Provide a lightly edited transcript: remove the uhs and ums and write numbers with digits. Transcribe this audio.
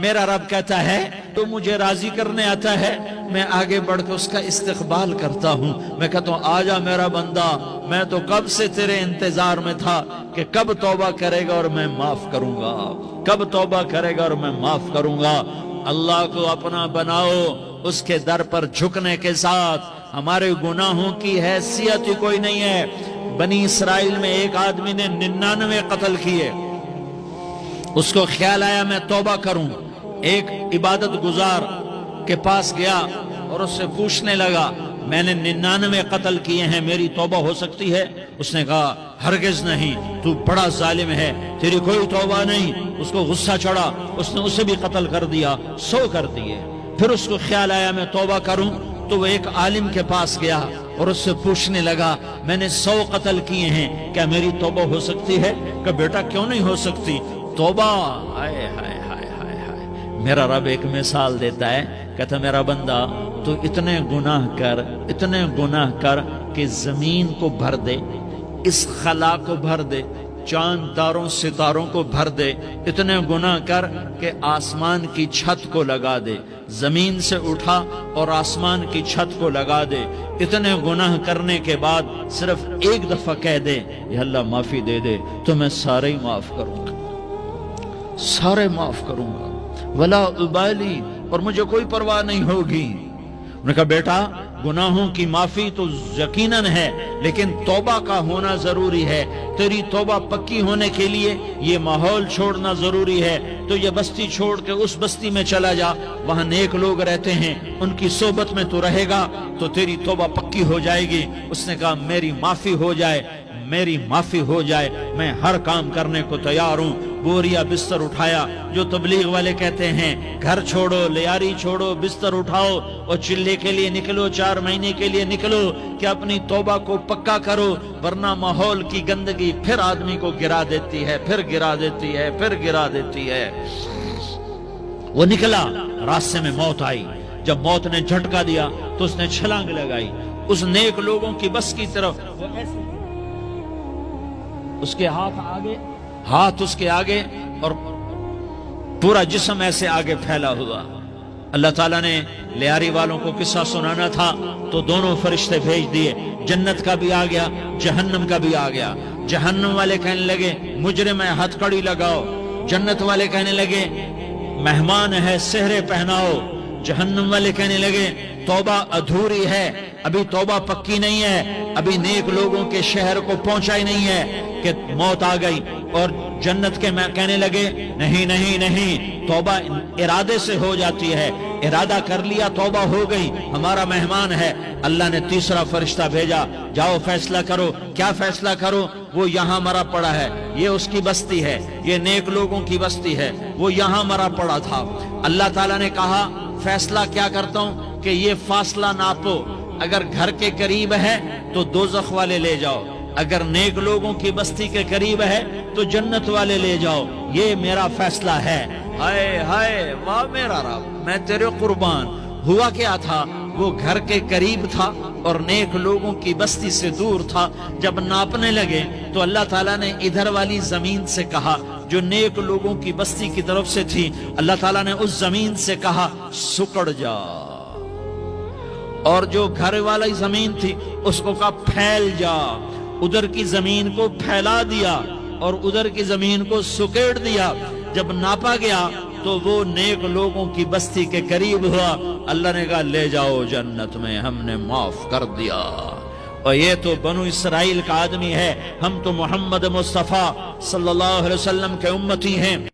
میرا رب کہتا ہے تو مجھے راضی کرنے آتا ہے، میں آگے بڑھ کے اس کا استقبال کرتا ہوں، میں کہتا ہوں آجا میرا بندہ، میں تو کب سے تیرے انتظار میں تھا کہ کب توبہ کرے گا اور میں معاف کروں گا، کب توبہ کرے گا اور میں معاف کروں گا۔ اللہ کو اپنا بناؤ، اس کے در پر جھکنے کے ساتھ ہمارے گناہوں کی حیثیت ہی کوئی نہیں ہے۔ بنی اسرائیل میں ایک آدمی نے 99 قتل کیے، اس کو خیال آیا میں توبہ کروں، ایک عبادت گزار کے پاس گیا اور اس سے پوچھنے لگا میں نے 99 قتل کیے ہیں، میری توبہ ہو سکتی ہے؟ اس نے کہا ہرگز نہیں، تو بڑا ظالم ہے، تیری کوئی توبہ نہیں۔ اس کو غصہ چڑھا، اس نے اسے بھی قتل کر دیا، 100 کر دیے۔ پھر اس کو خیال آیا میں توبہ کروں، تو وہ ایک عالم کے پاس گیا اور اس سے پوچھنے لگا میں نے 100 قتل کیے ہیں، کیا میری توبہ ہو سکتی ہے؟ کہ بیٹا کیوں نہیں ہو سکتی توبہ؟ ہائے ہائے ہائے ہائے ہائے۔ میرا رب ایک مثال دیتا ہے، کہتا میرا بندہ تو اتنے گناہ کر کہ زمین کو بھر دے، اس خلا کو بھر دے، چاند تاروں ستاروں کو بھر دے، اتنے گناہ کر کہ آسمان کی چھت کو لگا دے، زمین سے اٹھا اور آسمان کی چھت کو لگا دے، اتنے گناہ کرنے کے بعد صرف ایک دفعہ کہہ دے یا اللہ معافی دے دے تو میں سارے ہی معاف کروں گا، سارے معاف کروں گا، ولا ابالی، اور مجھے کوئی پرواہ نہیں ہوگی۔ انہوں نے کہا بیٹا گناہوں کی معافی تو یقیناً ہے لیکن توبہ کا ہونا ضروری ہے، تیری توبہ پکی ہونے کے لیے یہ ماحول چھوڑنا ضروری ہے، تو یہ بستی چھوڑ کے اس بستی میں چلا جا، وہاں نیک لوگ رہتے ہیں، ان کی صحبت میں تو رہے گا تو تیری توبہ پکی ہو جائے گی۔ اس نے کہا میری معافی ہو جائے، میری معافی ہو جائے، میں ہر کام کرنے کو تیار ہوں۔ بوریا بستر اٹھایا، جو تبلیغ والے کہتے ہیں گھر چھوڑو، لیاری چھوڑو، بستر اٹھاؤ اور چلے کے لیے نکلو، 4 مہینے کے لیے نکلو کہ اپنی توبہ کو پکا کرو، ورنہ ماحول کی گندگی پھر آدمی کو گرا دیتی ہے، پھر گرا دیتی ہے، پھر گرا دیتی ہے۔ وہ نکلا، راستے میں موت آئی، جب موت نے جھٹکا دیا تو اس نے چھلانگ لگائی اس نیک لوگوں کی بس کی طرف، وہ ایسے اس کے ہاتھ اس کے آگے اور پورا جسم ایسے آگے پھیلا ہوا۔ اللہ تعالیٰ نے لیاری والوں کو قصہ سنانا تھا تو دونوں فرشتے بھیج دیے، جنت کا بھی آ گیا، جہنم کا بھی آ گیا۔ جہنم والے کہنے لگے مجرم ہے ہتھ کڑی لگاؤ، جنت والے کہنے لگے مہمان ہے سہرے پہناؤ۔ جہنم والے کہنے لگے توبہ ادھوری ہے، ابھی توبہ پکی نہیں ہے، ابھی نیک لوگوں کے شہر کو پہنچا ہی نہیں ہے کہ موت آ گئی۔ اور جنت کے میں کہنے لگے نہیں نہیں نہیں، توبہ ارادے سے ہو جاتی ہے، ارادہ کر لیا توبہ ہو گئی، ہمارا مہمان ہے۔ اللہ نے تیسرا فرشتہ بھیجا، جاؤ فیصلہ کرو۔ کیا فیصلہ کرو؟ وہ یہاں مرا پڑا ہے، یہ اس کی بستی ہے، یہ نیک لوگوں کی بستی ہے، وہ یہاں مرا پڑا تھا۔ اللہ تعالیٰ نے کہا فیصلہ کیا کرتا ہوں کہ یہ فاصلہ ناپو، اگر گھر کے قریب ہے تو دوزخ والے لے جاؤ، اگر نیک لوگوں کی بستی کے قریب ہے تو جنت والے لے جاؤ، یہ میرا فیصلہ ہے۔ ہائے ہائے واہ میرا رب، میں تیرے قربان۔ ہوا کیا تھا؟ وہ گھر کے قریب تھا اور نیک لوگوں کی بستی سے دور تھا۔ جب ناپنے لگے تو اللہ تعالیٰ نے ادھر والی زمین سے کہا جو نیک لوگوں کی بستی کی طرف سے تھی، اللہ تعالیٰ نے اس زمین سے کہا سکڑ جا، اور جو گھر والی زمین تھی اس کو کہا پھیل جا۔ ادھر کی زمین کو پھیلا دیا اور ادھر کی زمین کو سکیڑ دیا۔ جب ناپا گیا تو وہ نیک لوگوں کی بستی کے قریب ہوا۔ اللہ نے کہا لے جاؤ جنت میں، ہم نے معاف کر دیا۔ اور یہ تو بنو اسرائیل کا آدمی ہے، ہم تو محمد مصطفیٰ صلی اللہ علیہ وسلم کے امتی ہیں۔